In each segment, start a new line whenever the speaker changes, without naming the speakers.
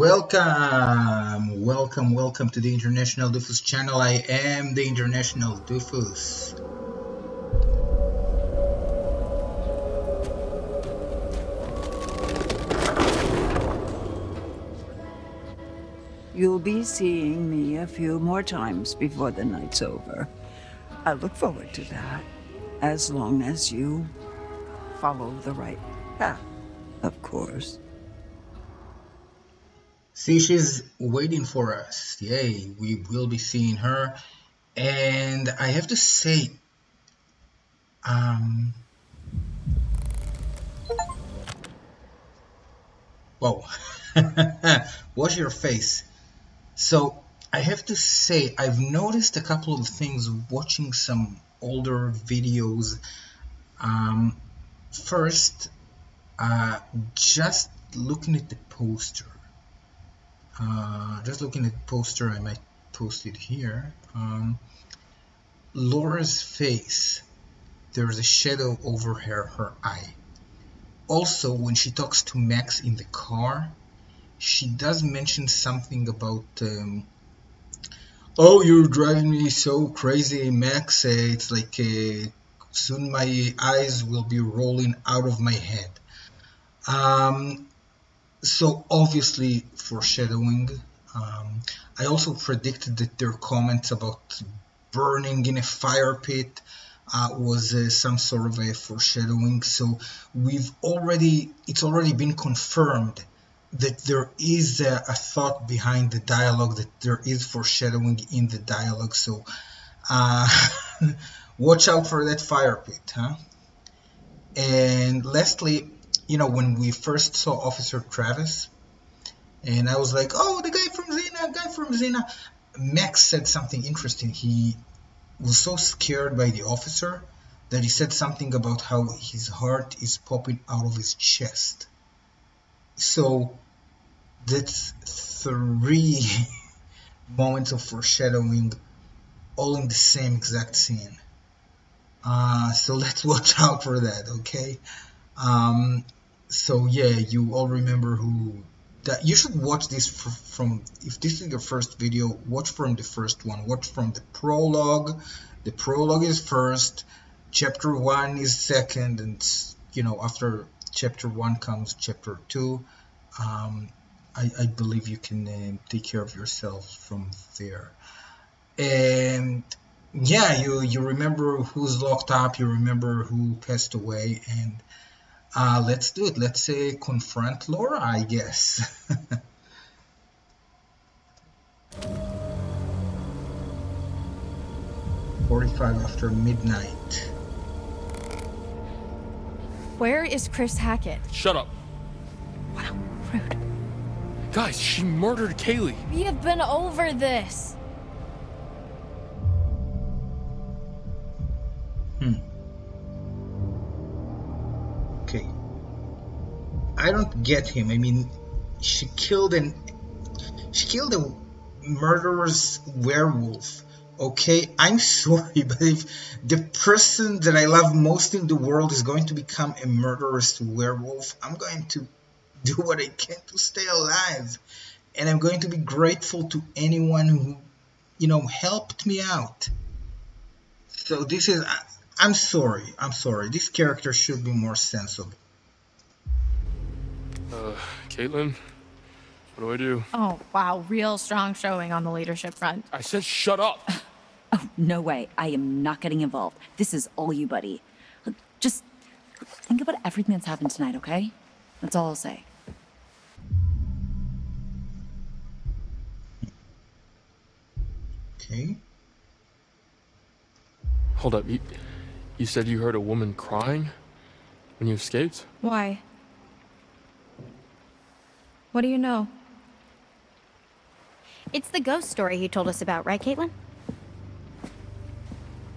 Welcome to the International Doofus channel. I am the International Doofus.
You'll be seeing me a few more times before the night's over. I look forward to that, as long as you follow the right path, of course.
See, she's waiting for us. Yay, we will be seeing her. And I have to say, whoa, wash your face. So I have to say, I've noticed a couple of things watching some older videos. First, just looking at the poster. I might post it here. Laura's face, there's a shadow over her eye. Also, when she talks to Max in the car, she does mention something about, oh, you're driving me so crazy, Max. It's like soon my eyes will be rolling out of my head. So obviously foreshadowing. I also predicted that their comments about burning in a fire pit was some sort of a foreshadowing. So it's already been confirmed that there is a thought behind the dialogue, that there is foreshadowing in the dialogue. So watch out for that fire pit, huh? And lastly, when we first saw Officer Travis, and I was like, oh, the guy from Xena, Max said something interesting. He was so scared by the officer that he said something about how his heart is popping out of his chest. So that's 3 moments of foreshadowing, all in the same exact scene. So let's watch out for that, okay? So yeah, you all remember that you should watch this from, if this is your first video, watch from the first one. Watch from the prologue. The prologue is first, chapter 1 is second, and after chapter 1 comes chapter 2. I believe you can take care of yourself from there. And yeah, you remember who's locked up, you remember who passed away, and let's do it. Let's confront Laura, I guess. 45 after midnight.
Where is Chris Hackett?
Shut up.
Wow, rude.
Guys, she murdered Kaylee.
We have been over this.
Okay. I don't get him. I mean, she killed a murderous werewolf. Okay, I'm sorry, but if the person that I love most in the world is going to become a murderous werewolf, I'm going to do what I can to stay alive. And I'm going to be grateful to anyone who, helped me out. So this is, I'm sorry. This character should be more sensible.
Kaytlin, what do I do?
Oh, wow, real strong showing on the leadership front.
I said shut up.
Oh, no way. I am not getting involved. This is all you, buddy. Look, just think about everything that's happened tonight, okay? That's all I'll say.
Okay.
Hold up, you said you heard a woman crying when you escaped?
Why? What do you know?
It's the ghost story he told us about, right, Kaytlin?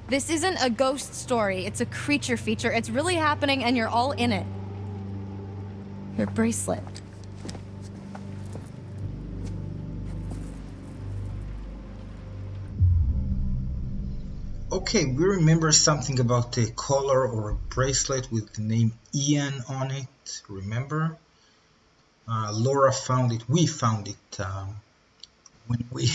This isn't a ghost story. It's a creature feature. It's really happening and you're all in it. Your bracelet.
Okay, we remember something about a collar or a bracelet with the name Ian on it, remember? Laura found it. We found it when we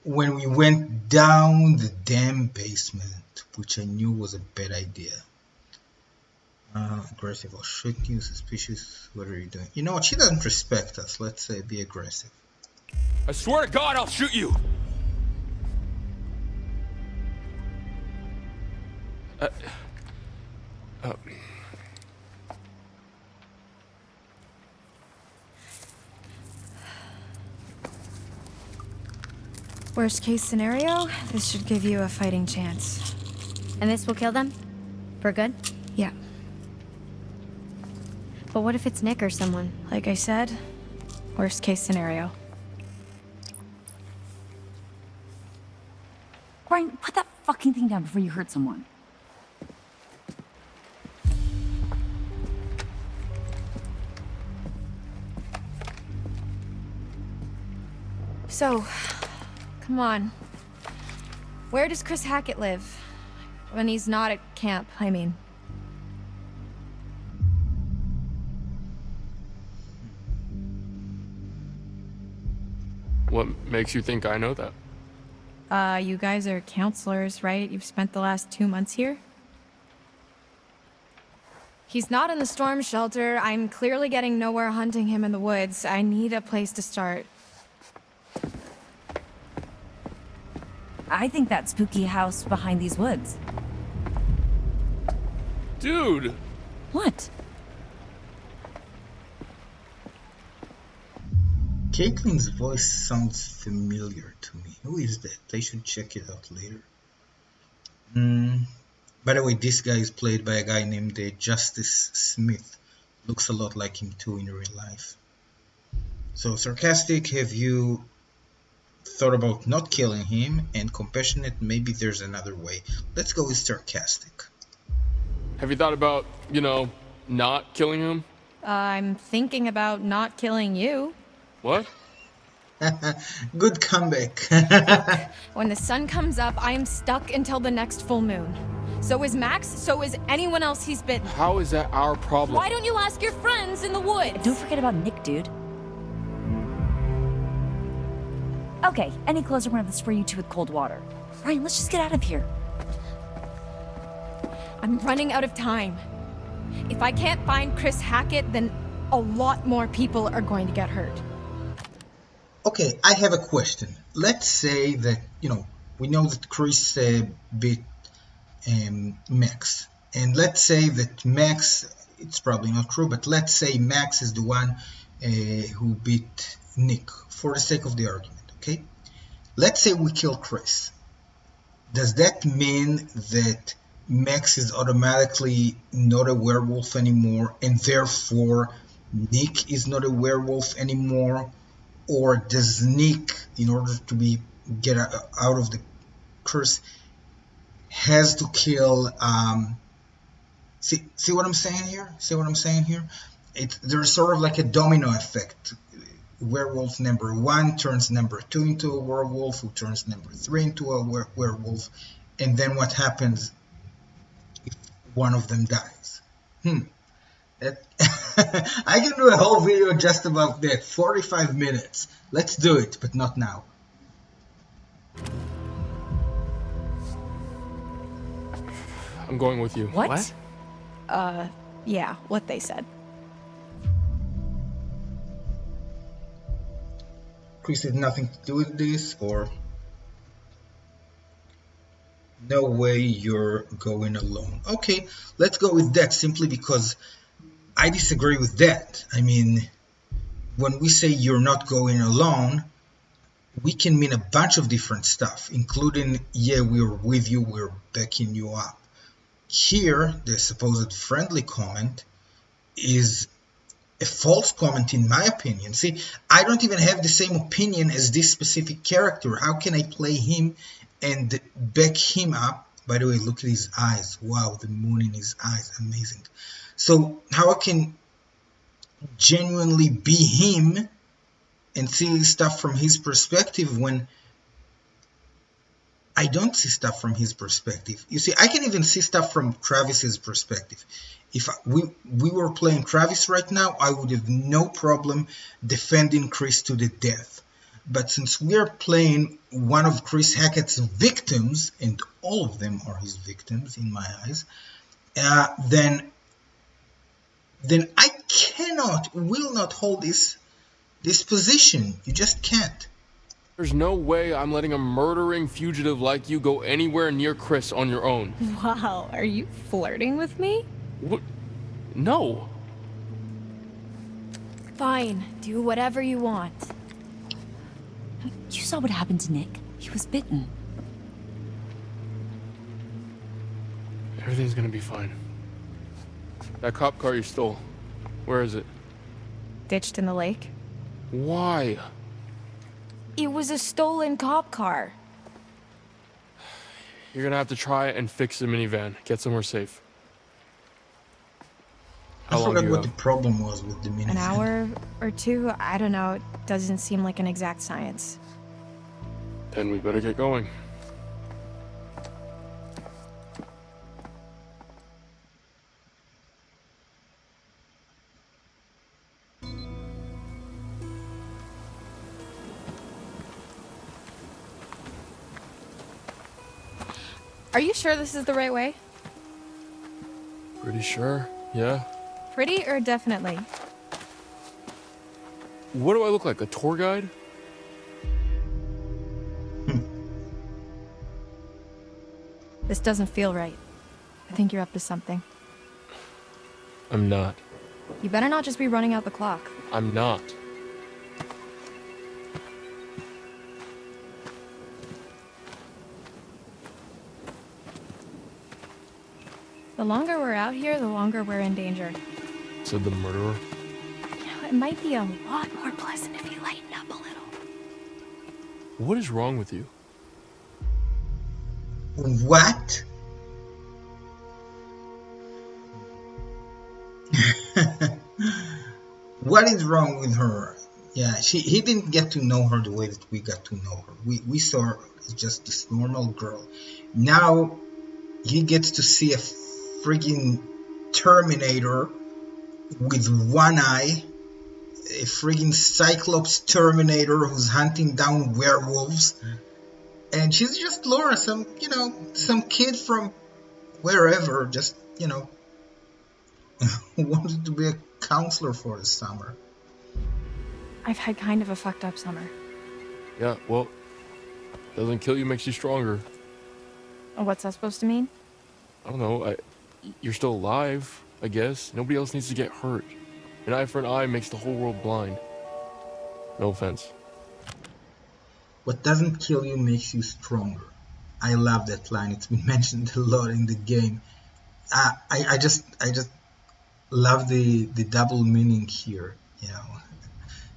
when we went down the damn basement, which I knew was a bad idea. Aggressive. I'll shoot you. Suspicious. What are you doing? You know what? She doesn't respect us. Let's be aggressive.
I swear to God, I'll shoot you!
Worst case scenario, this should give you a fighting chance.
And this will kill them? For good?
Yeah.
But what if it's Nick or someone?
Like I said, worst case scenario.
Brian, put that fucking thing down before you hurt someone.
So, come on. Where does Chris Hackett live? When he's not at camp, I mean.
What makes you think I know that?
You guys are counselors, right? You've spent the last 2 months here? He's not in the storm shelter. I'm clearly getting nowhere hunting him in the woods. I need a place to start.
I think that spooky house behind these woods.
Dude!
What?
Kaytlin's voice sounds familiar to me. Who is that? I should check it out later. By the way, this guy is played by a guy named Justice Smith. Looks a lot like him too in real life. So, sarcastic, have you thought about not killing him? And compassionate, maybe there's another way. Let's go with sarcastic.
Have you thought about, not killing him?
I'm thinking about not killing you.
What?
Good comeback.
When the sun comes up, I am stuck until the next full moon. So is Max, so is anyone else he's bitten.
How is that our problem?
Why don't you ask your friends in the woods?
Don't forget about Nick, dude. Okay, any closer, we're gonna have to spray you two with cold water. Brian, let's just get out of here.
I'm running out of time. If I can't find Chris Hackett, then a lot more people are going to get hurt.
Okay, I have a question. Let's say that, we know that Chris beat Max. And let's say that Max, it's probably not true, but let's say Max is the one who beat Nick, for the sake of the argument, okay? Let's say we kill Chris. Does that mean that Max is automatically not a werewolf anymore, and therefore Nick is not a werewolf anymore? Or does Nick, in order to get out of the curse, has to kill? See what I'm saying here? See what I'm saying here? There's sort of like a domino effect. Werewolf number 1 turns number 2 into a werewolf, who turns number 3 into a werewolf, and then what happens if one of them dies? I can do a whole video just about that. 45 minutes. Let's do it, but not now.
I'm going with you.
What?
Yeah, what they said.
Chris had nothing to do with this, or no way you're going alone. Okay, let's go with that, simply because I disagree with that. I mean, when we say you're not going alone, we can mean a bunch of different stuff, including, yeah, we're with you, we're backing you up. Here, the supposed friendly comment is a false comment, in my opinion. See, I don't even have the same opinion as this specific character. How can I play him and back him up? By the way, look at his eyes. Wow, the moon in his eyes, amazing. So how I can genuinely be him and see stuff from his perspective when I don't see stuff from his perspective? You see, I can even see stuff from Travis's perspective. If we were playing Travis right now, I would have no problem defending Chris to the death. But since we're playing one of Chris Hackett's victims, and all of them are his victims in my eyes, then I will not hold this position. You just can't.
There's no way I'm letting a murdering fugitive like you go anywhere near Chris on your own.
Wow, are you flirting with me?
What? No.
Fine, do whatever you want.
You saw what happened to Nick. He was bitten.
Everything's gonna be fine. That cop car you stole, where is it?
Ditched in the lake?
Why?
It was a stolen cop car.
You're gonna have to try and fix the minivan. Get somewhere safe. How
I
long do
forgot
you
what
have?
the problem was with the minivan.
An hour or two? I don't know. It doesn't seem like an exact science.
Then we better get going.
Are you sure this is the right way?
Pretty sure, yeah.
Pretty or definitely?
What do I look like, a tour guide?
This doesn't feel right. I think you're up to something.
I'm not.
You better not just be running out the clock.
I'm not.
The longer we're out here, the longer we're in danger.
Said the murderer.
You know, it might be a lot more pleasant if you lighten up a little.
What is wrong with you?
What? What is wrong with her? Yeah, he didn't get to know her the way that we got to know her. We saw her as just this normal girl. Now he gets to see a friggin' Terminator with one eye, a friggin' Cyclops Terminator who's hunting down werewolves, and she's just Laura, some kid from wherever, just who wanted to be a counselor for the summer.
I've had kind of a fucked up summer.
Yeah, well, doesn't kill you makes you stronger.
What's that supposed to mean?
I don't know, you're still alive, I guess. Nobody else needs to get hurt. An eye for an eye makes the whole world blind. No offense.
What doesn't kill you makes you stronger. I love that line. It's been mentioned a lot in the game. I just love the double meaning here.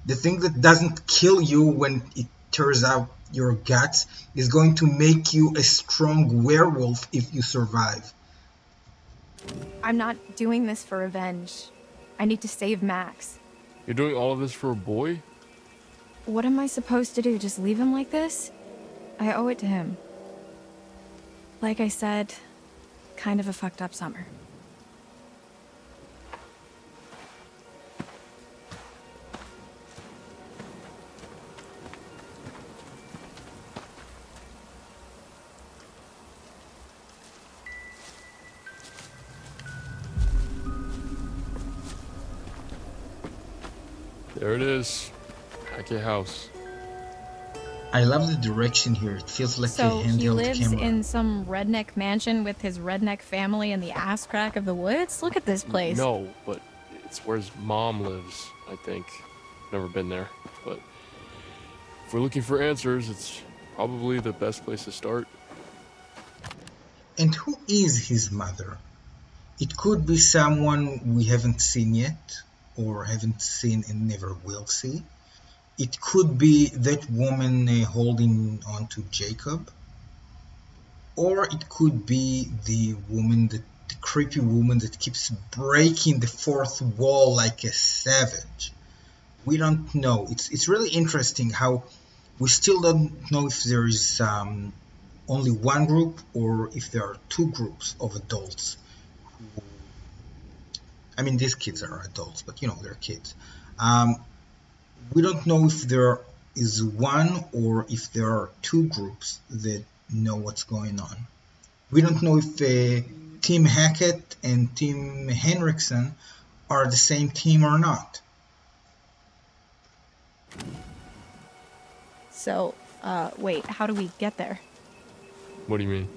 The thing that doesn't kill you when it tears out your guts is going to make you a strong werewolf if you survive.
I'm not doing this for revenge. I need to save Max.
You're doing all of this for a boy?
What am I supposed to do? Just leave him like this? I owe it to him. Like I said, kind of a fucked up summer.
There it is. Hackett house.
I love the direction here. It feels like a
So
handheld
he lives
camera.
in some redneck mansion with his redneck family in the ass crack of the woods? Look at this place.
No, but it's where his mom lives, I think. Never been there, but if we're looking for answers, it's probably the best place to start.
And who is his mother? It could be someone we haven't seen yet, or haven't seen and never will see. It could be that woman holding on to Jacob. Or it could be the woman, the creepy woman that keeps breaking the fourth wall like a savage. We don't know. It's really interesting how we still don't know if there is only one group or if there are two groups of adults I mean, these kids are adults, but you know, they're kids. We don't know if there is one or if there are two groups that know what's going on. We don't know if Team Hackett and Team Henriksen are the same team or not.
So, wait, how do we get there?
What do you mean?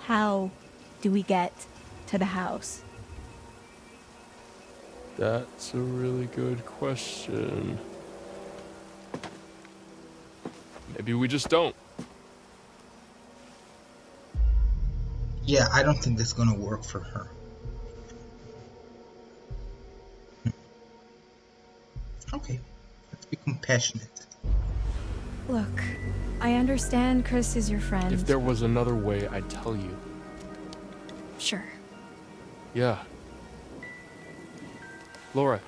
How do we get to the house?
That's a really good question. Maybe we just don't.
Yeah, I don't think that's gonna work for her. Okay, let's be compassionate.
Look, I understand Chris is your friend.
If there was another way, I'd tell you.
Sure.
Yeah. Laura,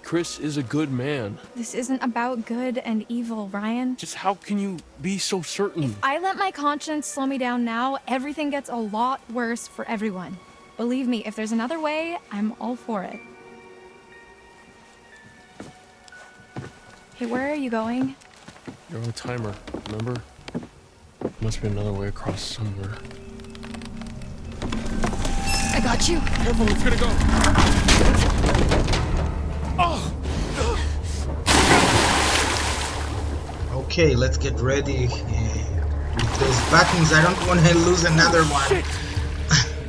Chris is a good man.
This isn't about good and evil, Ryan.
Just how can you be so certain?
If I let my conscience slow me down now, everything gets a lot worse for everyone. Believe me, if there's another way, I'm all for it. Hey, where are you going?
You're on a timer, remember? Must be another way across somewhere.
I got you.
Careful, it's gonna go. Oh!
Okay, let's get ready with those buttons. I don't want to lose another one.
Shit.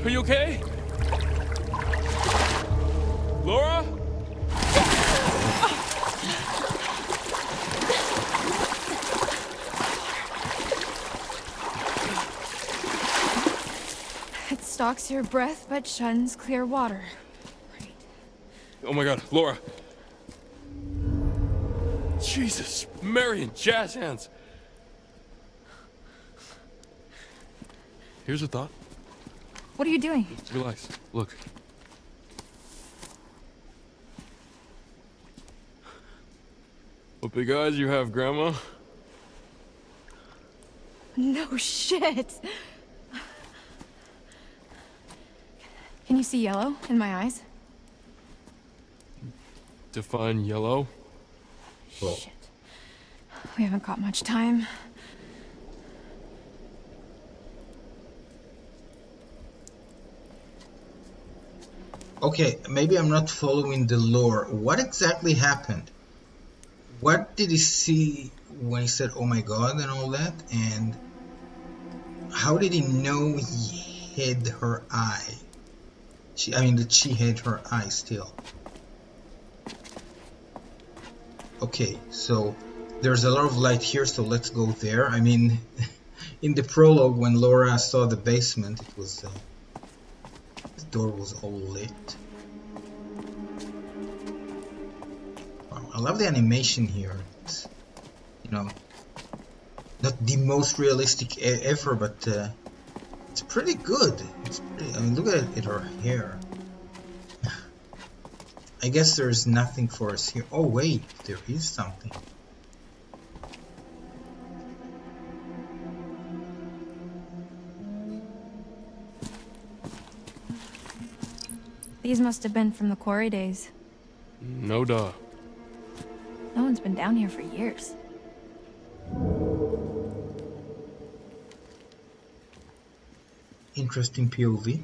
Are you okay? Laura?
It stalks your breath but shuns clear water. Right.
Oh my god, Laura. Jesus, Marion, jazz hands. Here's a thought.
What are you doing?
Relax. Look. What big eyes you have, Grandma.
No shit. Can you see yellow in my eyes?
Define yellow.
Well,
Shit. We haven't got much time.
okay, maybe I'm not following the lore. What exactly happened? What did he see when he said, oh my god, and all that? And how did he know he had her eye? That she had her eye still. Okay, so there's a lot of light here, so let's go there. I mean, in the prologue, when Laura saw the basement, it was the door was all lit. Wow, I love the animation here. It's, you know, not the most realistic ever, but it's pretty good. It's pretty, I mean, look at her hair. I guess there's nothing for us here. Oh wait, there is something.
These must have been from the Quarry days.
No duh.
No one's been down here for years.
Interesting POV.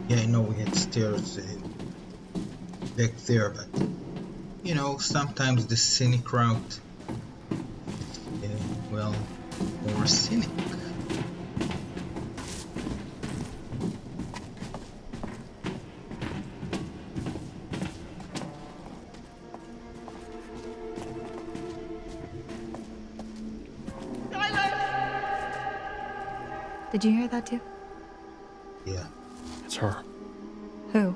Yeah, I know we had stairs back there, but you know, sometimes the scenic route, well, more scenic.
Did you hear that too?
Yeah.
It's her.
Who?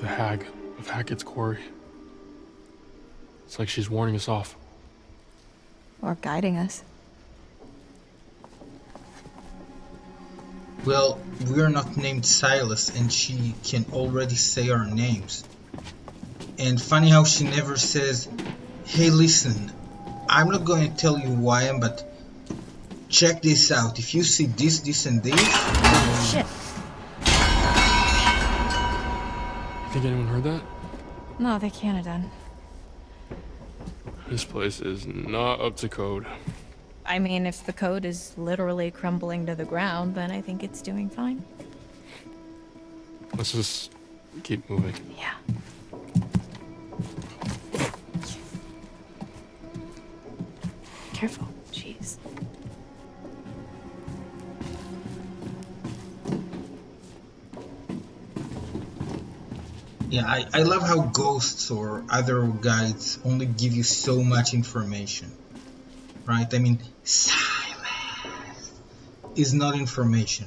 The hag of Hacketts Quarry. It's like she's warning us off.
Or guiding us.
Well, we're not named Silas, and she can already say our names. And funny how she never says, hey, listen, I'm not going to tell you who I am, but check this out. If you see this, this, and this...
Shit.
You think anyone heard that?
No, they can't have done.
This place is not up to code.
I mean, if the code is literally crumbling to the ground, then I think it's doing fine.
Let's just keep moving.
Yeah. Careful. Jeez.
Yeah, I love how ghosts or other guides only give you so much information. Right? I mean, silence is not information.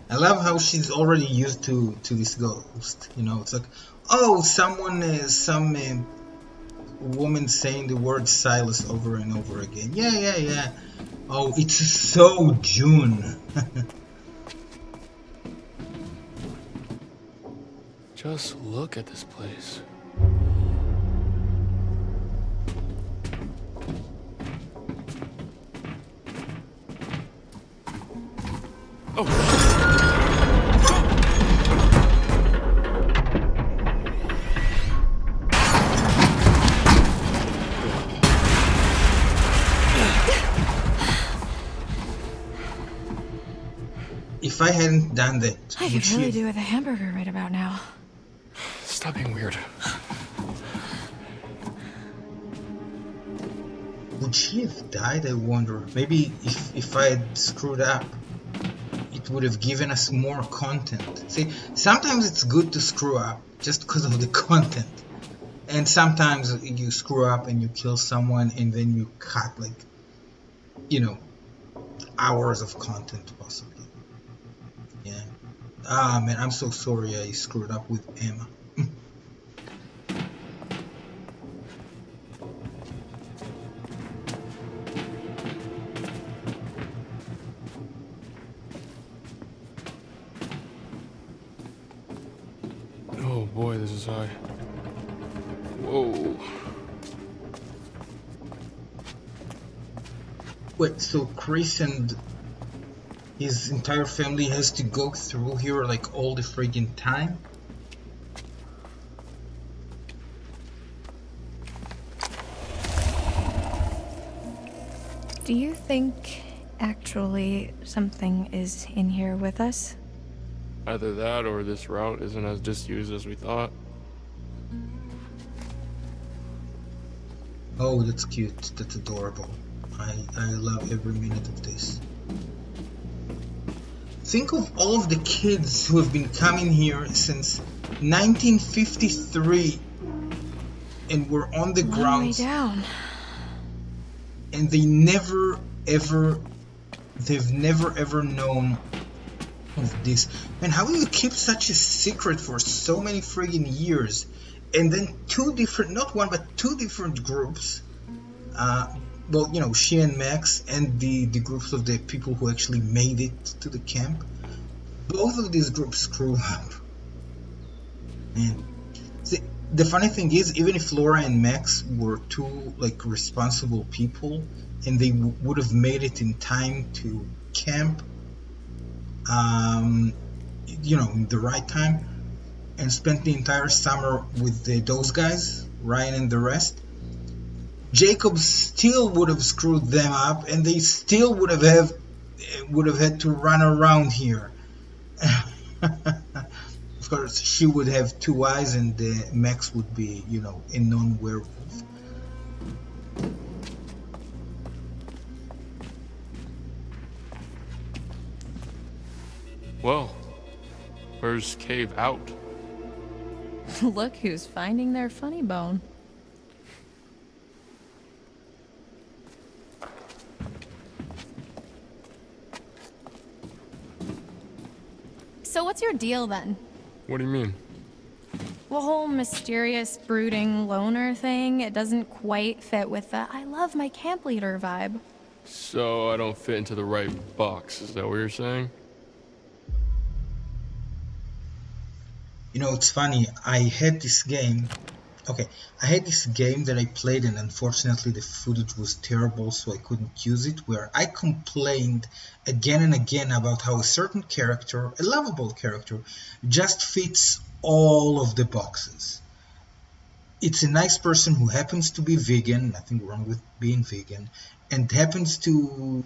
I love how she's already used to this ghost. You know, it's like, oh, some woman saying the word Silas over and over again. Yeah. Oh, it's so June.
Just look at this place. Oh!
If I hadn't done that,
I could really do with a hamburger right about now.
Stop being weird.
Would she have died, I wonder? Maybe if I had screwed up, it would have given us more content. See, sometimes it's good to screw up just because of the content. And sometimes you screw up and you kill someone and then you cut, like, you know, hours of content possibly. Yeah. Ah, man, I'm so sorry I screwed up with Emma.
Oh boy, this is high. Whoa.
Wait, so Chris and his entire family has to go through here like all the friggin' time?
Do you think actually something is in here with us?
Either that or this route isn't as disused as we thought.
Oh, that's cute. That's adorable. I love every minute of this. Think of all of the kids who have been coming here since 1953 and were on the grounds.
Way down.
And they've never ever known of this. Man, how do you keep such a secret for so many friggin' years? And then not one, but two different groups. Well, you know, she and Max, and the groups of the people who actually made it to the camp. Both of these groups screw up. Man. See, the funny thing is, even if Laura and Max were two, like, responsible people, and they would have made it in time to camp, you know, in the right time, and spent the entire summer with those guys, Ryan and the rest, Jacob still would have screwed them up, and they still would have had to run around here. Of course, she would have two eyes, and Max would be, you know, a non-werewolf.
Well, where's Cave out?
Look who's finding their funny bone. So what's your deal then?
What do you mean?
the whole mysterious, brooding loner thing, it doesn't quite fit with the I love my camp leader vibe.
So I don't fit into the right box, is that what you're saying?
You know, it's funny, I had this game that I played, and unfortunately the footage was terrible, so I couldn't use it, where I complained again and again about how a certain character, a lovable character, just fits all of the boxes. It's a nice person who happens to be vegan, nothing wrong with being vegan, and happens to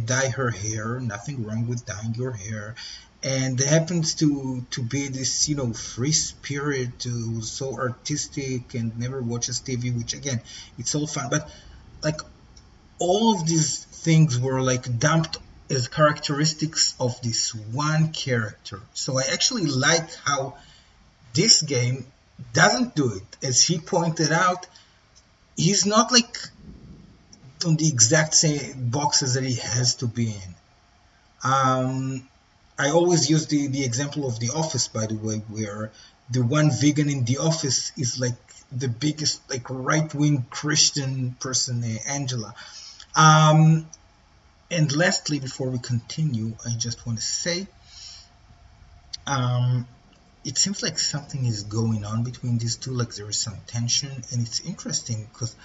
dye her hair, nothing wrong with dyeing your hair, and happens to be this, you know, free spirit who's so artistic and never watches TV, which again, it's all fun, but like all of these things were like dumped as characteristics of this one character. So I actually like how this game doesn't do it. As he pointed out, he's not like on the exact same boxes that he has to be in. I always use the example of The Office, by the way, where the one vegan in The Office is like the biggest like right-wing Christian person, Angela. And lastly, before we continue, I just want to say, it seems like something is going on between these two, like there is some tension, and it's interesting because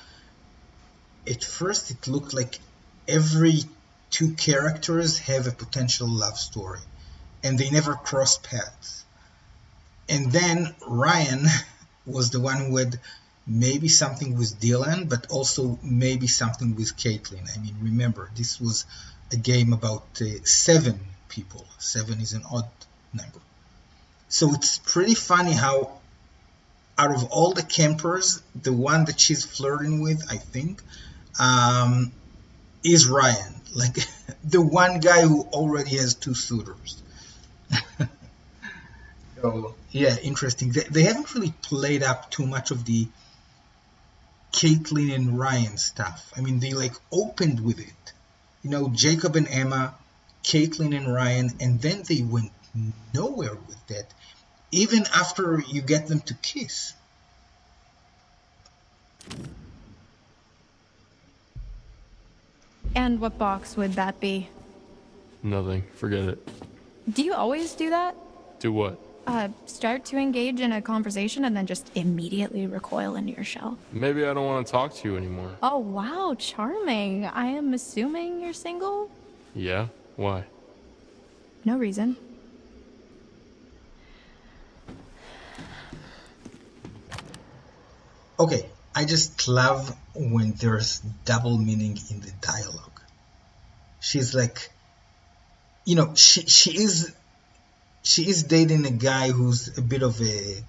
at first it looked like every two characters have a potential love story, and they never cross paths. And then Ryan was the one who had maybe something with Dylan, but also maybe something with Kaytlin. I mean, remember, this was a game about 7 people. 7 is an odd number. So it's pretty funny how out of all the campers, the one that she's flirting with, I think, is Ryan. Like the one guy who already has 2 suitors. So yeah, interesting. They haven't really played up too much of the Kaytlin and Ryan stuff. I mean, they like opened with it. You know, Jacob and Emma, Kaytlin and Ryan, and then they went nowhere with that. Even after you get them to kiss.
And what box would that be?
Nothing. Forget it.
Do you always do that?
Do what?
Start to engage in a conversation and then just immediately recoil into your shell.
Maybe I don't want to talk to you anymore.
Oh, wow, charming. I am assuming you're single?
Yeah? Why?
No reason.
Okay, I just love when there's double meaning in the dialogue. She's like, you know, she is dating a guy who's a bit of a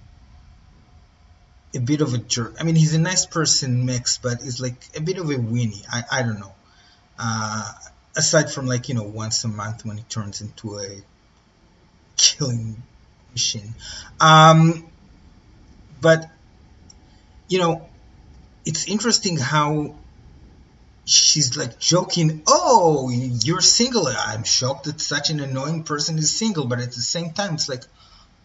jerk. I mean, he's a nice person mix, but he's like a bit of a weenie. I don't know. Aside from like, you know, once a month when he turns into a killing machine. But you know, it's interesting how she's like joking, oh, you're single. I'm shocked that such an annoying person is single, but at the same time, it's like,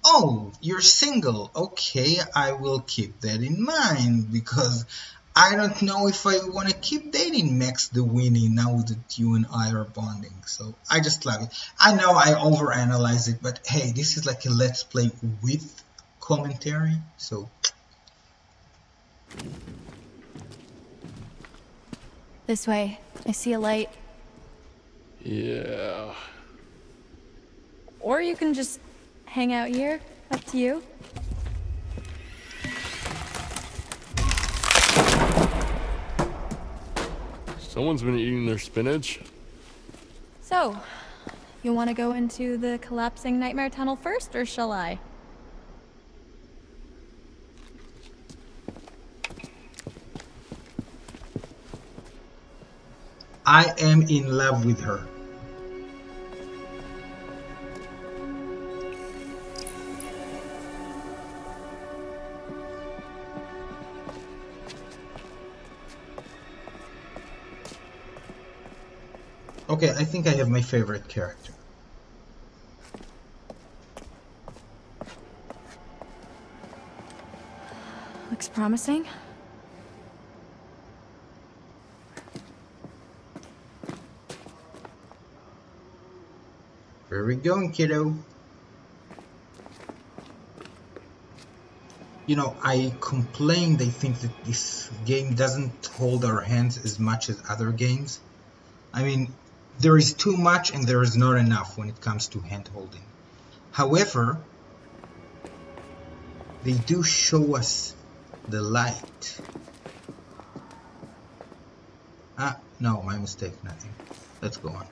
oh, you're single. Okay, I will keep that in mind because I don't know if I want to keep dating Max the Weenie now that you and I are bonding. So I just love it. I know I overanalyze it, but hey, this is like a Let's Play with commentary, so...
This way. I see a light.
Yeah.
Or you can just hang out here. Up to you.
Someone's been eating their spinach.
So, you want to go into the collapsing nightmare tunnel first, or shall I?
I am in love with her. Okay, I think I have my favorite character.
Looks promising.
Where are we going, kiddo? You know, I complained, I think, that this game doesn't hold our hands as much as other games. I mean, there is too much and there is not enough when it comes to hand holding. However, they do show us the light. Ah, no, my mistake, nothing. Let's go on.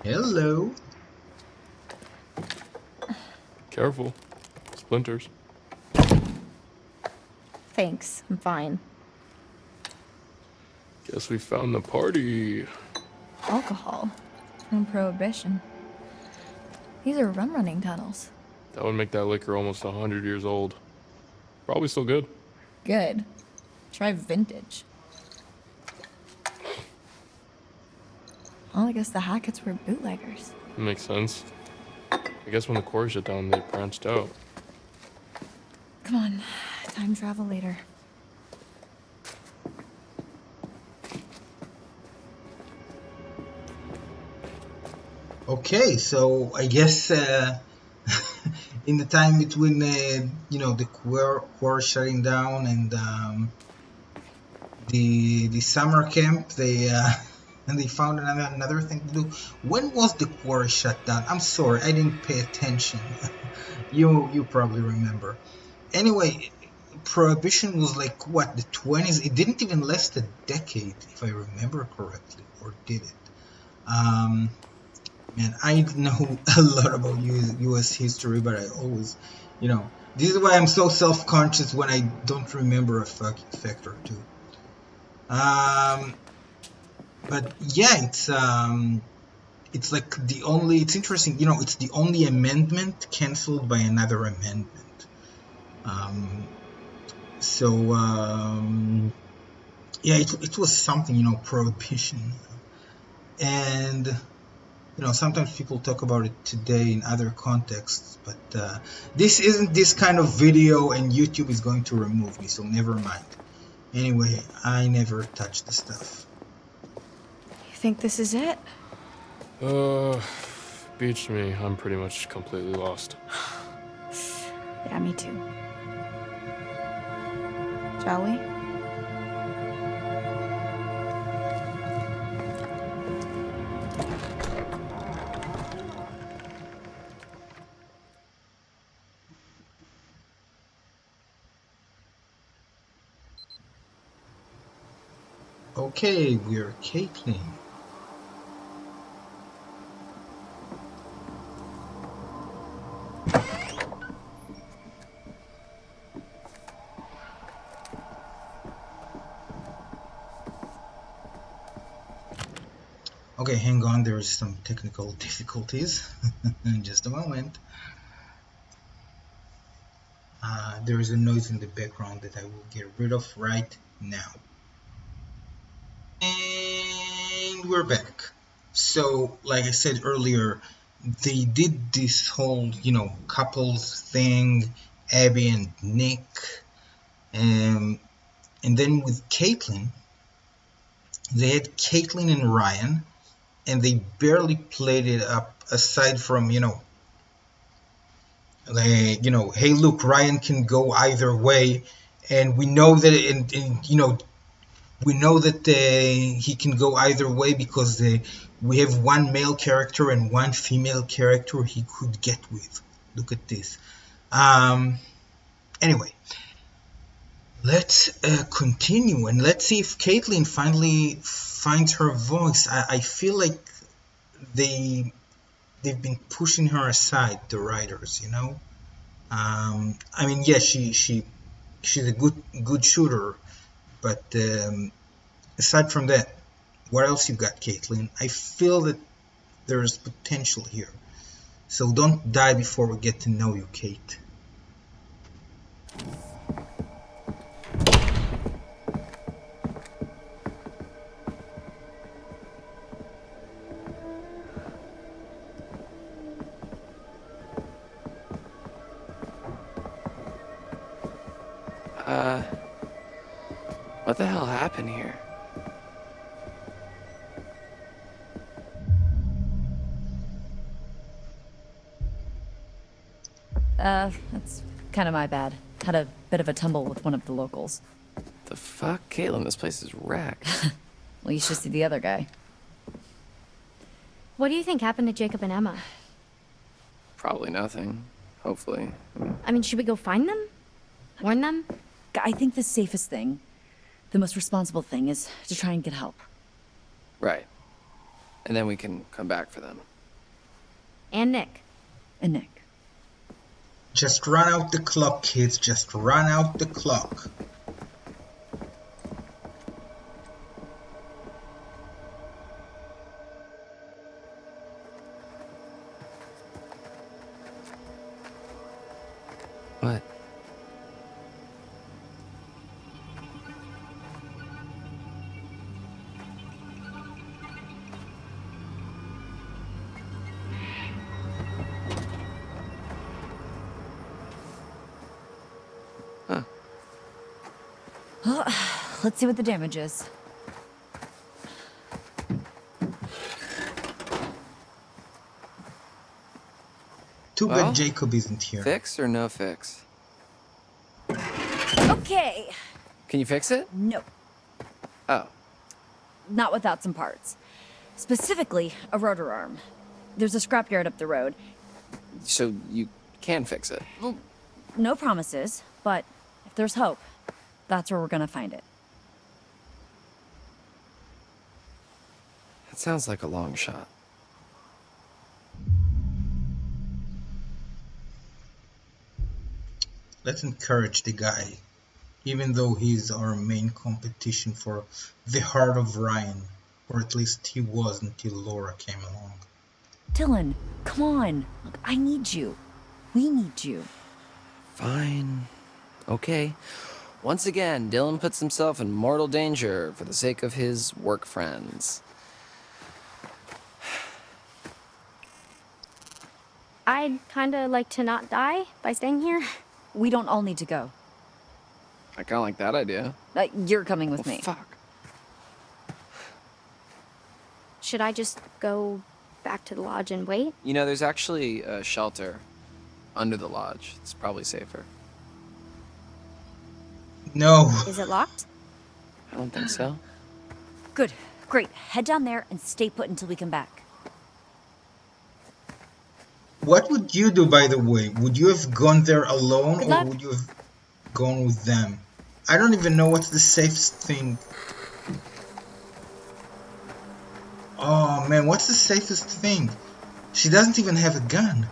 Hello.
Careful. Splinters.
Thanks, I'm fine.
Guess we found the party.
Alcohol from Prohibition. These are rum-running tunnels.
That would make that liquor almost 100 years old. Probably still good.
Good. Try vintage. Well, I guess the Hacketts were bootleggers.
Makes sense. I guess when the Quarry shut down, they branched out.
Come on, time travel later.
Okay, so I guess in the time between you know, the Quarry shutting down and the summer camp, they and they found another thing to do. When was the Quarry shut down? I'm sorry, I didn't pay attention. You probably remember. Anyway, Prohibition was like what, the 20s? It didn't even last a decade, if I remember correctly, or did it? Man, I know a lot about U.S. history, but I always, you know, this is why I'm so self-conscious when I don't remember a fact or two. But yeah, it's like the only, it's interesting, you know, it's the only amendment canceled by another amendment. Yeah, it was something, you know, Prohibition. And, you know, sometimes people talk about it today in other contexts, but this isn't this kind of video, and YouTube is going to remove me, so never mind. Anyway, I never touch the stuff.
You think this is it?
Beats me. I'm pretty much completely lost.
Yeah, me too. Shall we?
Okay, we're Kaytlin. Okay, hang on, there is some technical difficulties. In just a moment. There is a noise in the background that I will get rid of right now. And we're back. So, like I said earlier, they did this whole, you know, couples thing, Abby and Nick, and then with Kaytlin, they had Kaytlin and Ryan, and they barely played it up, aside from, you know, hey, look, Ryan can go either way, and we know that, and you know, we know that he can go either way because we have one male character and one female character he could get with. Look at this. Anyway, let's continue, and let's see if Kaytlin finally finds her voice. I feel like they've been pushing her aside, the writers, you know. I mean, yeah, she's a good shooter, but aside from that, what else you got, Kaytlin? I feel that there's potential here, so don't die before we get to know you, Kate.
What the hell happened here?
That's kind of my bad. Had a bit of a tumble with one of the locals.
The fuck? Kaytlin, this place is wrecked.
Well, you should see the other guy.
What do you think happened to Jacob and Emma?
Probably nothing. Hopefully.
I mean, should we go find them? Warn them?
I think the safest thing, the most responsible thing, is to try and get help.
Right. And then we can come back for them.
And Nick.
And Nick.
Just run out the clock, kids. Just run out the clock.
What? Huh.
Well, let's see what the damage is.
Too
Well,
bad Jacob isn't here.
Fix or no fix?
Okay.
Can you fix it?
No,
Oh.
not without some parts. Specifically, a rotor arm. There's a scrapyard up the road.
So you can fix it.
Well, no promises, but if there's hope, that's where we're gonna find it.
That sounds like a long shot.
Let's encourage the guy, even though he's our main competition for the heart of Ryan, or at least he was until Laura came along.
Dylan, come on. Look, I need you. We need you.
Fine. Okay. Once again, Dylan puts himself in mortal danger for the sake of his work friends.
I'd kinda like to not die by staying here.
We don't all need to go.
I kinda like that idea.
You're coming with me.
Fuck.
Should I just go back to the lodge and wait?
You know, there's actually a shelter under the lodge. It's probably safer.
No.
Is it locked?
I don't think so.
Good. Great. Head down there and stay put until we come back.
What would you do, by the way? Would you have gone there alone,
Good
or
luck.
would you have gone with them? I don't even know what's the safest thing. Oh man, what's the safest thing? She doesn't even have a gun.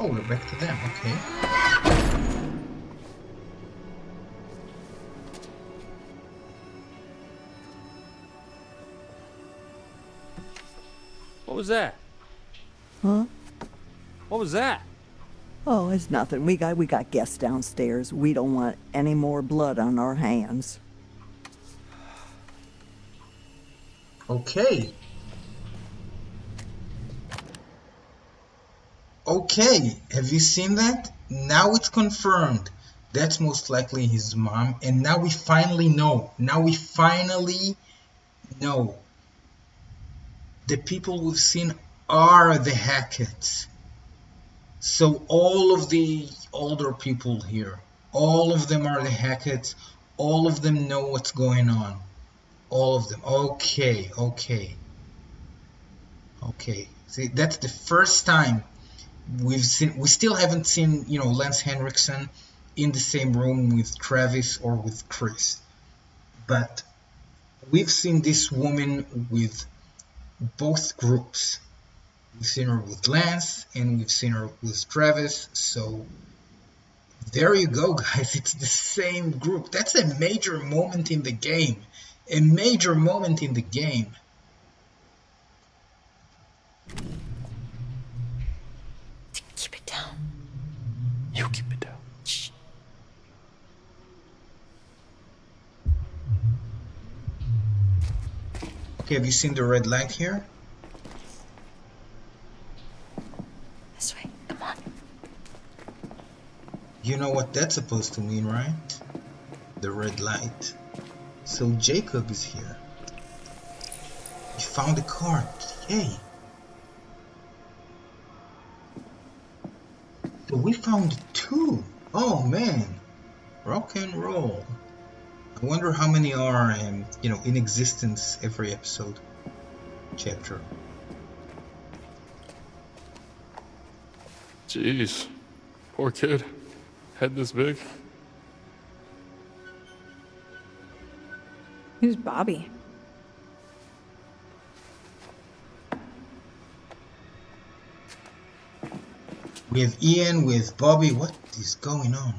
Oh, we're back to them, okay.
What was that?
Huh?
What was that?
Oh, it's nothing. We got guests downstairs. We don't want any more blood on our hands.
Okay. Okay, have you seen that? Now it's confirmed. That's most likely his mom, and now we finally know. Now we finally know. The people we've seen are the Hacketts. So all of the older people here, all of them are the Hacketts. All of them know what's going on. All of them. Okay, okay. Okay. See, that's the first time we still haven't seen, Lance Henricksen in the same room with Travis or with Chris. But we've seen this woman with both groups. We've seen her with Lance and we've seen her with Travis. So there you go, guys. It's the same group. That's a major moment in the game. A major moment in the game.
Keep it down.
You keep it down.
Shh.
Okay, have you seen the red light here?
This way. Come on.
You know what that's supposed to mean, right? The red light. So Jacob is here. We found the card. Yay! So we found 2. Oh man, rock and roll. I wonder how many are, in existence every episode, chapter.
Jeez. Poor kid. Head this big.
Who's Bobby?
We have Ian with Bobby. What is going on?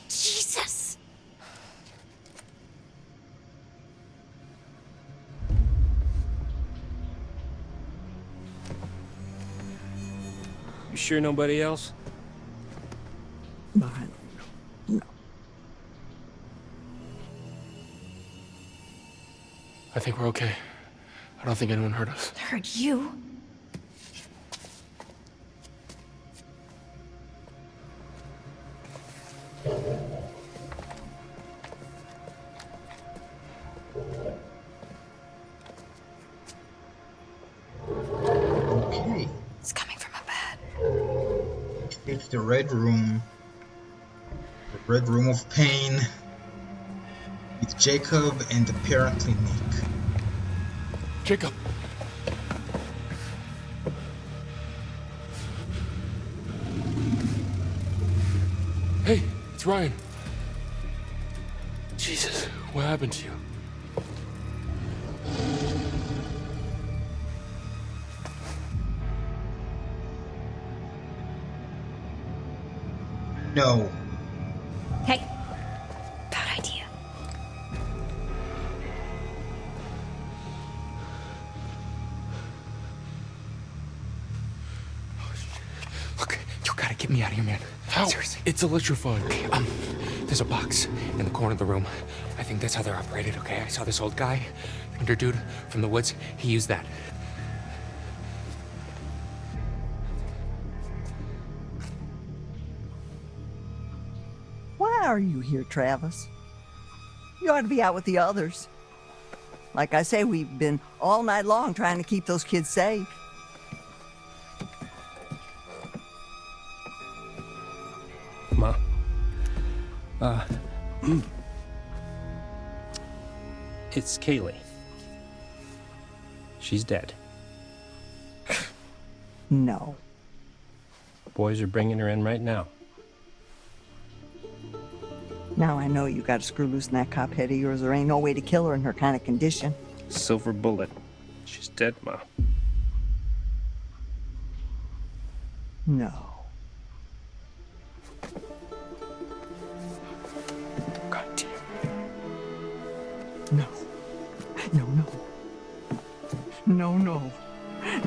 Jesus!
You sure nobody else?
No.
I think we're okay. I don't think anyone hurt us.
Heard you.
Okay,
It's coming from a bed.
it's the red room. The red room of pain. With Jacob and apparently Nick.
Jacob! Hey, it's Ryan. Jesus, what happened to you?
No.
Hey. Bad idea.
Look, you gotta get me out of here, man.
How?
Seriously.
It's electrifying.
There's a box in the corner of the room. I think that's how they're operated, okay? I saw this old guy, older dude from the woods. He used that.
Why are you here, Travis? You ought to be out with the others. Like I say, we've been all night long trying to keep those kids safe.
Ma. It's Kaylee. She's dead.
No.
Boys are bringing her in right now.
Now I know you got to screw loose in that cop head of yours. There ain't no way to kill her in her kind of condition.
Silver bullet. She's dead, Ma.
No.
God damn.
No. No, no. No, no.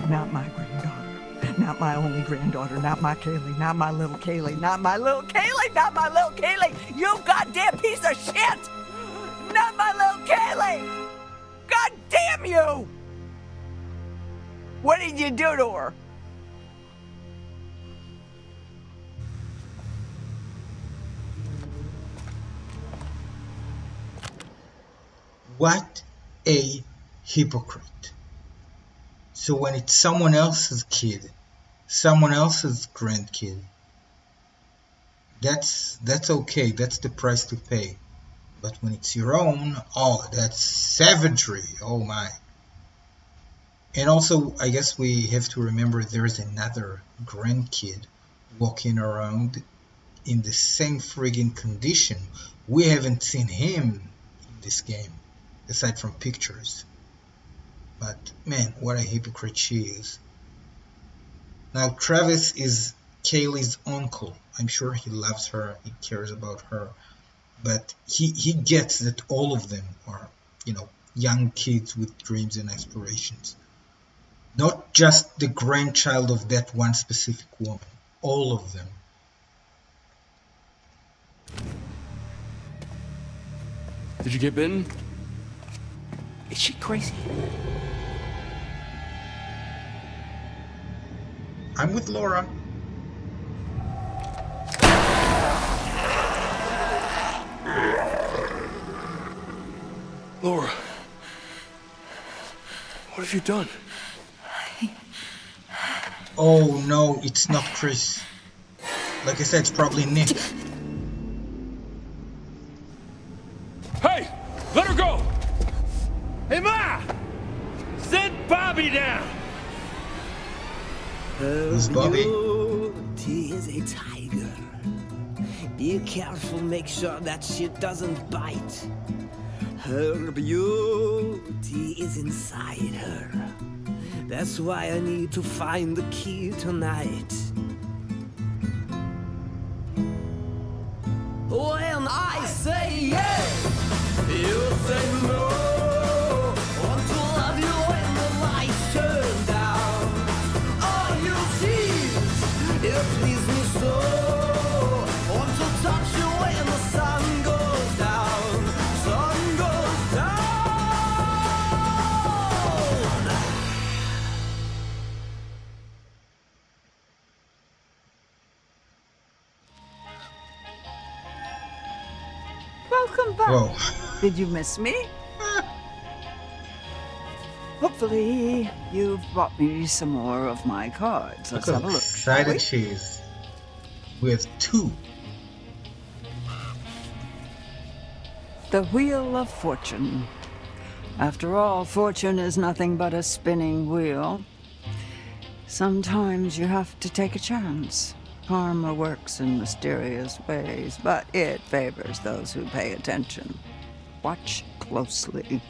Not my granddaughter. Not my only granddaughter. Not my Kaylee. Not my little Kaylee. Not my little Kaylee. Not my little Kaylee. You goddamn piece of shit! Not my little Kaylee! God damn you! What did you do to her?
What a hypocrite. So when it's someone else's kid, someone else's grandkid, that's okay, that's the price to pay. But when it's your own, oh, that's savagery, oh my. And also, I guess we have to remember there's another grandkid walking around in the same friggin' condition. We haven't seen him in this game, aside from pictures. But man, what a hypocrite she is. Now Travis is Kaylee's uncle. I'm sure he loves her, he cares about her. But he gets that all of them are, young kids with dreams and aspirations. Not just the grandchild of that one specific woman. All of them.
Did you get bitten?
Is she crazy?
I'm with Laura.
Laura. What have you done?
Oh no, it's not Chris. Like I said, it's probably Nick.
Hey! Let her go! Hey, Ma! Send Bobby down!
Who's Bobby?
Beauty is a tiger. Be careful, make sure that shit doesn't bite. Her beauty is inside her. That's why I need to find the key tonight. When I say yes, you say no. Want to love you when the lights turn down. All you see, you please me so. Want to touch you when the sun goes down. Sun goes down.
Welcome back.
Whoa.
Did you miss me? Hopefully, you've brought me some more of my cards. Let's
Look
have
how
a look. shall
excited
we?
she is. We have 2.
The Wheel of Fortune. After all, fortune is nothing but a spinning wheel. Sometimes you have to take a chance. Karma works in mysterious ways, but it favors those who pay attention. Watch closely.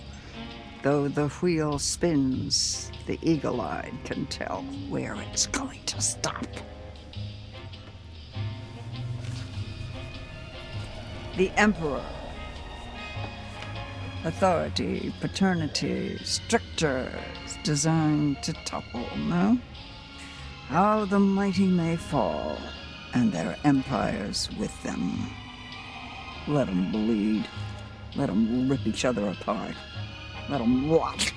Though the wheel spins, the eagle-eyed can tell where it's going to stop. The Emperor. Authority, paternity, strictures designed to topple, no? How the mighty may fall, and their empires with them. Let them bleed. Let them rip each other apart. Let them rot.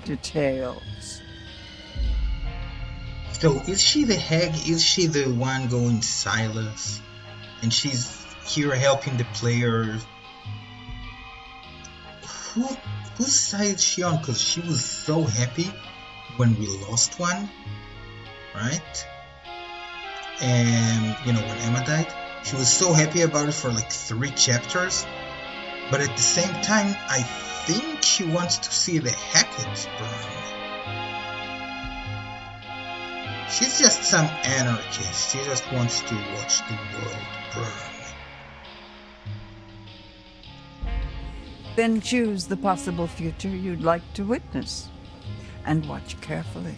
Details.
So, is she the hag? Is she the one going Silas? And she's here helping the players? Whose side is she on? Because she was so happy when we lost one, right? And, you know, when Emma died, she was so happy about it for like 3 chapters. But at the same time, I think she wants to see the Hacketts burn. She's just some anarchist. She just wants to watch the world burn.
Then choose the possible future you'd like to witness. And watch carefully.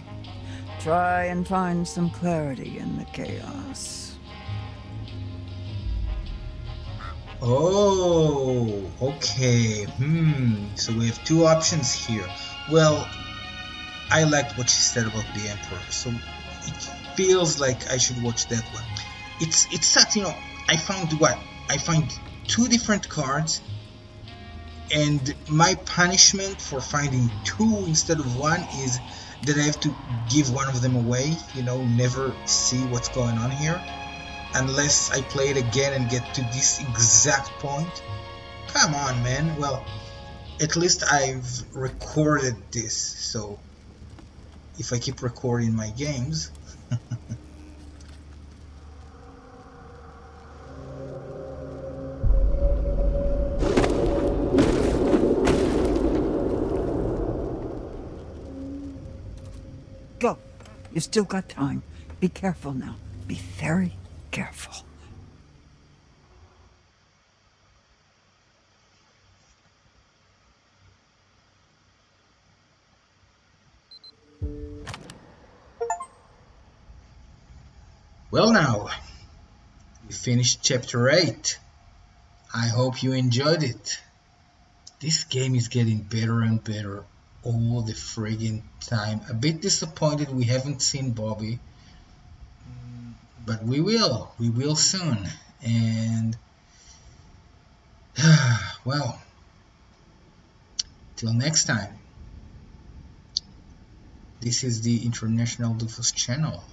Try and find some clarity in the chaos.
Oh, okay. So we have 2 options here. Well, I liked what she said about the Emperor, so it feels like I should watch that one. It's such, you know, I find 2 different cards, and my punishment for finding 2 instead of 1 is that I have to give one of them away, you know, never see what's going on here, unless I play it again and get to this exact point. Come on, man. Well, at least I've recorded this, so if I keep recording my games...
Go. You've still got time. Be careful now. Be very careful.
Well now, we finished chapter 8. I hope you enjoyed it. This game is getting better and better all the friggin' time. A bit disappointed we haven't seen Bobby, but we will. We will soon. And, well, till next time. This is the International Doofus channel.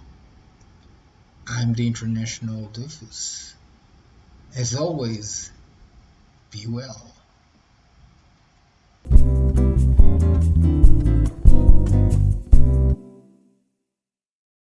I'm the International Doofus. As always, be well.